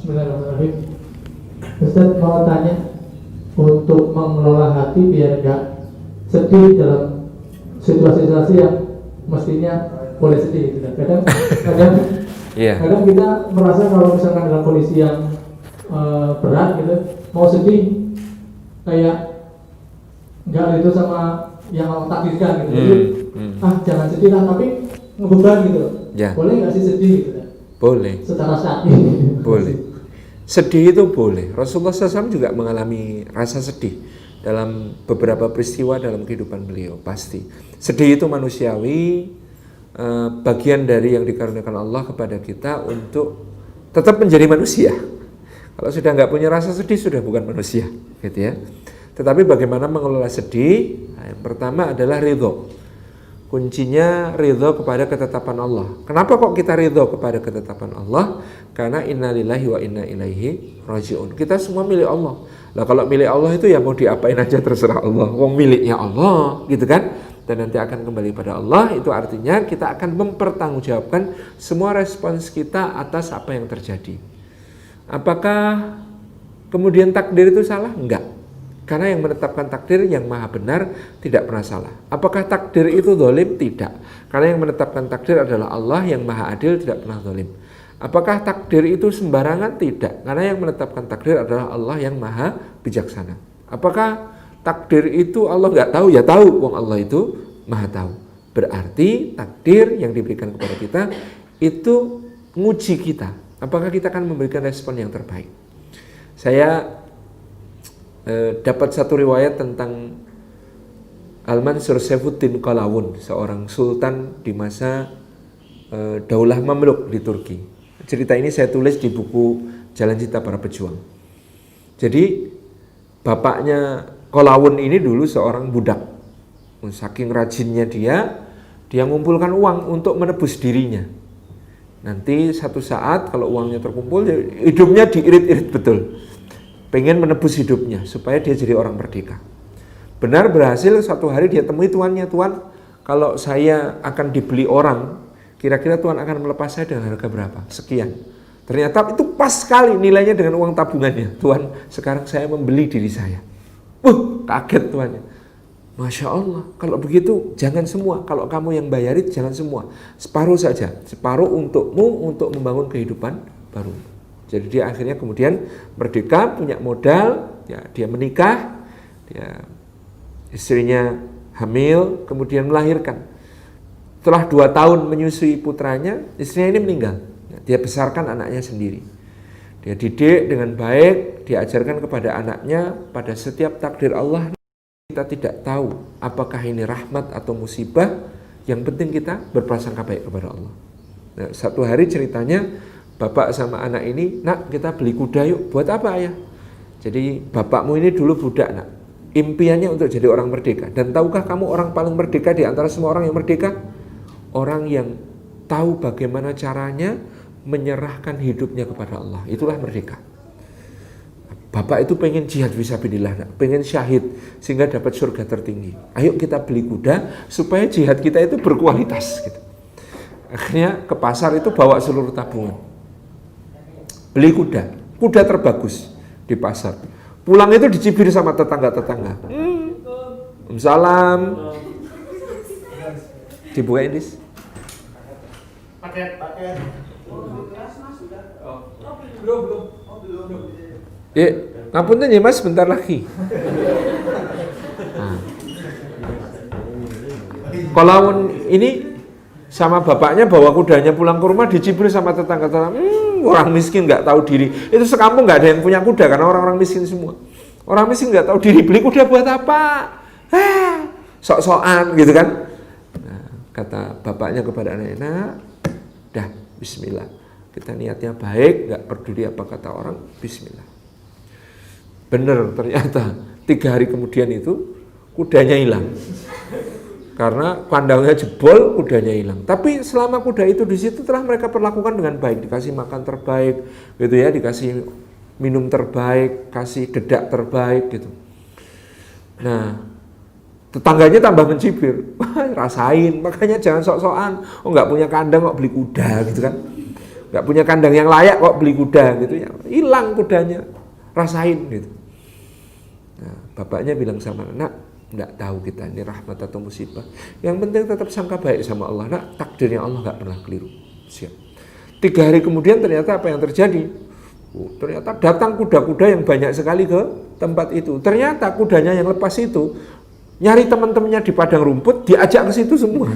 Bismillahirrahmanirrahim. Ustaz mau tanya, untuk mengelola hati biar nggak sedih dalam situasi-situasi yang mestinya boleh sedih gitu. Kadang kadang kita merasa kalau misalkan dalam kondisi yang berat gitu, mau sedih kayak nggak itu sama yang Allah takdirkan gitu. Jangan sedih lah, tapi ngebeban gitu. Boleh nggak sih sedih gitu? Boleh. Secara syar'i. Boleh. Sedih itu boleh. Rasulullah SAW juga mengalami rasa sedih dalam beberapa peristiwa dalam kehidupan beliau, pasti. Sedih itu manusiawi, bagian dari yang dikaruniakan Allah kepada kita untuk tetap menjadi manusia. Kalau sudah nggak punya rasa sedih, sudah bukan manusia, gitu ya. Tetapi bagaimana mengelola sedih? Nah, yang pertama adalah ridho. Kuncinya ridho kepada ketetapan Allah. Kenapa kok kita ridho kepada ketetapan Allah? Karena innalillahi wa inna ilaihi raji'un. Kita semua milik Allah. Lah kalau milik Allah itu ya mau diapain aja terserah Allah. Wong miliknya Allah, gitu kan? Dan nanti akan kembali pada Allah. Itu artinya kita akan mempertanggungjawabkan semua respons kita atas apa yang terjadi. Apakah kemudian takdir itu salah? Enggak. Karena yang menetapkan takdir yang maha benar tidak pernah salah. Apakah takdir itu zalim? Tidak. Karena yang menetapkan takdir adalah Allah yang maha adil, tidak pernah zalim. Apakah takdir itu sembarangan? Tidak. Karena yang menetapkan takdir adalah Allah yang maha bijaksana. Apakah takdir itu Allah nggak tahu? Ya tahu, wong Allah itu maha tahu. Berarti takdir yang diberikan kepada kita itu nguji kita. Apakah kita akan memberikan respon yang terbaik? Saya dapat satu riwayat tentang Al-Mansur Saifuddin Qalawun, seorang sultan di masa Daulah Mamluk di Turki. Cerita ini saya tulis di buku Jalan Cita Para Pejuang. Jadi bapaknya Qalawun ini dulu seorang budak. Saking rajinnya dia ngumpulkan uang untuk menebus dirinya. Nanti satu saat kalau uangnya terkumpul, hidupnya diirit-irit betul. Pengen menebus hidupnya supaya dia jadi orang merdeka. Benar berhasil, satu hari dia temui tuannya, Tuan, kalau saya akan dibeli orang, kira-kira Tuan akan melepas saya dengan harga berapa? Sekian. Ternyata itu pas sekali nilainya dengan uang tabungannya. Tuan, sekarang saya membeli diri saya. Kaget tuannya. Masya Allah, kalau begitu jangan semua. Kalau kamu yang bayarin jangan semua. Separuh saja. Separuh untukmu untuk membangun kehidupan baru. Jadi dia akhirnya kemudian merdeka, punya modal, ya, dia menikah, istrinya hamil, kemudian melahirkan. Setelah 2 tahun menyusui putranya, istrinya ini meninggal. Dia besarkan anaknya sendiri. Dia didik dengan baik, diajarkan kepada anaknya pada setiap takdir Allah. Kita tidak tahu apakah ini rahmat atau musibah, yang penting kita berprasangka baik kepada Allah. Nah, satu hari ceritanya, bapak sama anak ini, nak kita beli kuda yuk. Buat apa ayah? Jadi bapakmu ini dulu budak nak. Impiannya untuk jadi orang merdeka. Dan tahukah kamu orang paling merdeka di antara semua orang yang merdeka? Orang yang tahu bagaimana caranya menyerahkan hidupnya kepada Allah. Itulah merdeka. Bapak itu pengen jihad fisabilillah nak. Pengen syahid sehingga dapat surga tertinggi. Ayo kita beli kuda supaya jihad kita itu berkualitas gitu. Akhirnya ke pasar itu bawa seluruh tabungan. Beli kuda terbagus di pasar. Pulang itu dicibir sama tetangga-tetangga. Salam. Dibukain dis. Paket. Belum. Ngapunten ya mas, sebentar lagi. Qalawun ini sama bapaknya bawa kudanya pulang ke rumah, dicibir sama tetangga-tetangga. Orang miskin nggak tahu diri. Itu sekampung nggak ada yang punya kuda karena orang-orang miskin semua. Orang miskin nggak tahu diri, beli kuda buat apa? Sok-sokan gitu kan. Nah, kata bapaknya kepada anaknya, nah, dah bismillah. Kita niatnya baik, nggak peduli apa kata orang, bismillah. Bener ternyata 3 hari kemudian itu kudanya hilang. Karena kandangnya jebol, kudanya hilang. Tapi selama kuda itu di situ telah mereka perlakukan dengan baik, dikasih makan terbaik, gitu ya, dikasih minum terbaik, kasih dedak terbaik, gitu. Nah, tetangganya tambah mencibir, rasain, makanya jangan sok-sokan, nggak punya kandang kok beli kuda, gitu kan. nggak punya kandang yang layak kok beli kuda gitu ya, hilang kudanya, rasain gitu. Nah, bapaknya bilang sama anak, nggak tahu kita ini rahmat atau musibah, yang penting tetap sangka baik sama Allah. Nak, takdirnya Allah nggak pernah keliru. Siap. 3 hari kemudian ternyata apa yang terjadi? Ternyata datang kuda-kuda yang banyak sekali ke tempat itu. Ternyata kudanya yang lepas itu nyari teman-temannya di padang rumput, diajak ke situ semua.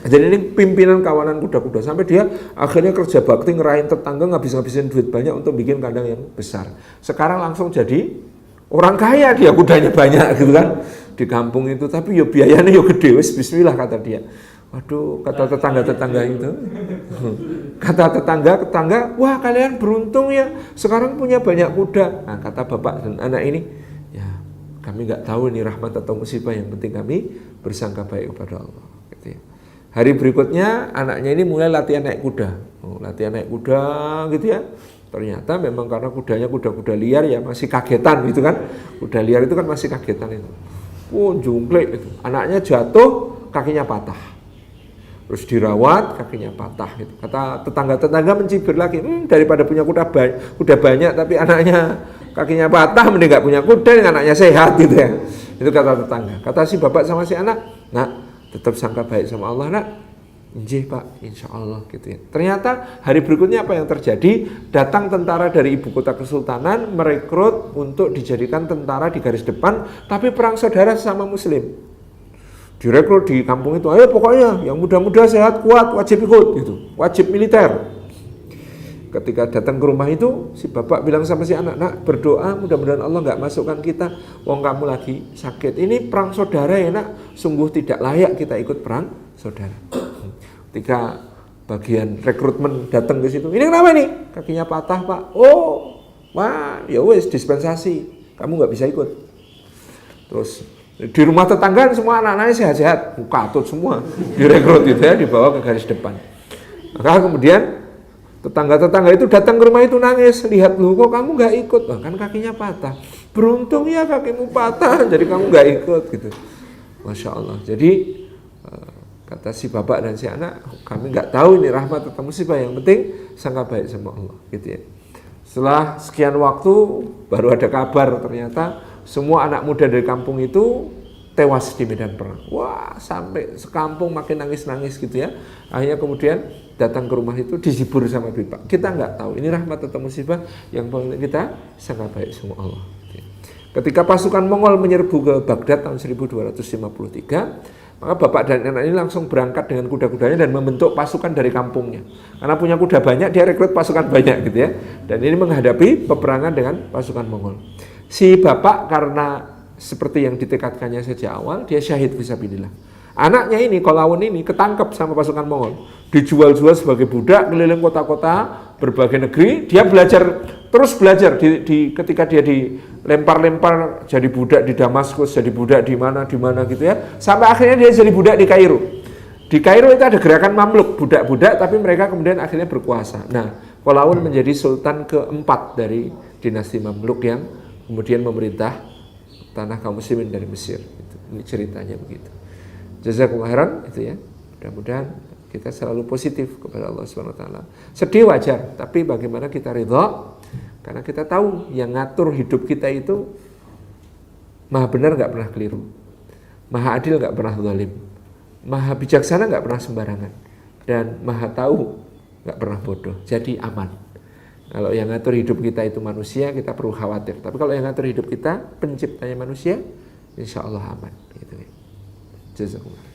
Jadi ini pimpinan kawanan kuda-kuda, sampai dia akhirnya kerja bakti ngerahin tetangga, ngabis-ngabisin duit banyak untuk bikin kandang yang besar. Sekarang langsung jadi orang kaya, dia kudanya banyak gitu kan di kampung itu. Tapi yo biayanya yo gede, wis bismillah kata dia. Waduh, kata tetangga-tetangga itu. Kata tetangga, wah kalian beruntung ya, sekarang punya banyak kuda. Nah, kata bapak dan anak ini, ya kami nggak tahu ini rahmat atau musibah, yang penting kami bersangka baik kepada Allah. Gitu ya. Hari berikutnya anaknya ini mulai latihan naik kuda. Latihan naik kuda gitu ya. Ternyata memang karena kudanya kuda-kuda liar ya, masih kagetan gitu kan. Kuda liar itu kan masih kagetan itu. Jungklik itu. Anaknya jatuh, kakinya patah. Terus dirawat, kakinya patah gitu. Kata tetangga-tetangga mencibir lagi, daripada punya kuda banyak tapi anaknya kakinya patah, mending gak punya kuda yang anaknya sehat gitu ya. Itu kata tetangga. Kata si bapak sama si anak, nak tetap sangka baik sama Allah nak. Injih pak, insya Allah gitu ya. Ternyata hari berikutnya apa yang terjadi? Datang tentara dari ibu kota kesultanan, merekrut untuk dijadikan tentara di garis depan, tapi perang saudara sesama muslim. Direkrut di kampung itu, ayo pokoknya yang muda-muda sehat kuat wajib ikut gitu, wajib militer. Ketika datang ke rumah itu, si bapak bilang sama si anak, nak berdoa mudah-mudahan Allah nggak masukkan kita, wong kamu lagi sakit. Ini perang saudara ya nak, sungguh tidak layak kita ikut perang saudara. Ketika bagian rekrutmen datang ke situ, ini kenapa nih? Kakinya patah pak. Oh, wah, ya wes dispensasi, kamu nggak bisa ikut. Terus di rumah tetangga semua anak-anaknya sehat-sehat, katut semua, direkrut itu ya, dibawa ke garis depan. Maka kemudian tetangga-tetangga itu datang ke rumah itu nangis, lihat lu kok kamu nggak ikut, kan kakinya patah. Beruntung ya kakimu patah, jadi kamu nggak ikut gitu. Masya Allah. Jadi kata si bapak dan si anak, kami nggak tahu ini rahmat atau musibah, yang penting sangka baik sama Allah, gitu ya. Setelah sekian waktu baru ada kabar ternyata semua anak muda dari kampung itu tewas di medan perang. Wah, sampai sekampung makin nangis-nangis gitu ya. Akhirnya kemudian datang ke rumah itu dihibur sama bapak. Kita nggak tahu ini rahmat atau musibah, yang paling kita sangat baik sama Allah. Ketika pasukan Mongol menyerbu ke Baghdad tahun 1253, maka bapak dan anak ini langsung berangkat dengan kuda-kudanya dan membentuk pasukan dari kampungnya. Karena punya kuda banyak, dia rekrut pasukan banyak gitu ya. Dan ini menghadapi peperangan dengan pasukan Mongol. Si bapak karena seperti yang ditekadkannya sejak awal, dia syahid fisabilillah. Anaknya ini, Kolawun ini, ketangkep sama pasukan Mongol. Dijual-jual sebagai budak, keliling kota-kota, berbagai negeri. Dia terus belajar. Ketika dia dilempar-lempar jadi budak di Damaskus, jadi budak di mana gitu ya. Sampai akhirnya dia jadi budak di Kairo. Di Kairo itu ada gerakan Mamluk, budak-budak, tapi mereka kemudian akhirnya berkuasa. Nah, Kolawun menjadi sultan keempat dari dinasti Mamluk yang kemudian memerintah tanah kaum muslimin dari Mesir. Ini ceritanya begitu. Jazakumullah khairan itu ya. Mudah-mudahan kita selalu positif kepada Allah Subhanahu wa taala. Sedih wajar, tapi bagaimana kita ridha? Karena kita tahu yang ngatur hidup kita itu Maha benar, enggak pernah keliru. Maha adil, enggak pernah zalim. Maha bijaksana, enggak pernah sembarangan. Dan Maha tahu, enggak pernah bodoh. Jadi aman. Kalau yang ngatur hidup kita itu manusia, kita perlu khawatir. Tapi kalau yang ngatur hidup kita penciptanya manusia, insya Allah aman. Gitu. Jazakumullah.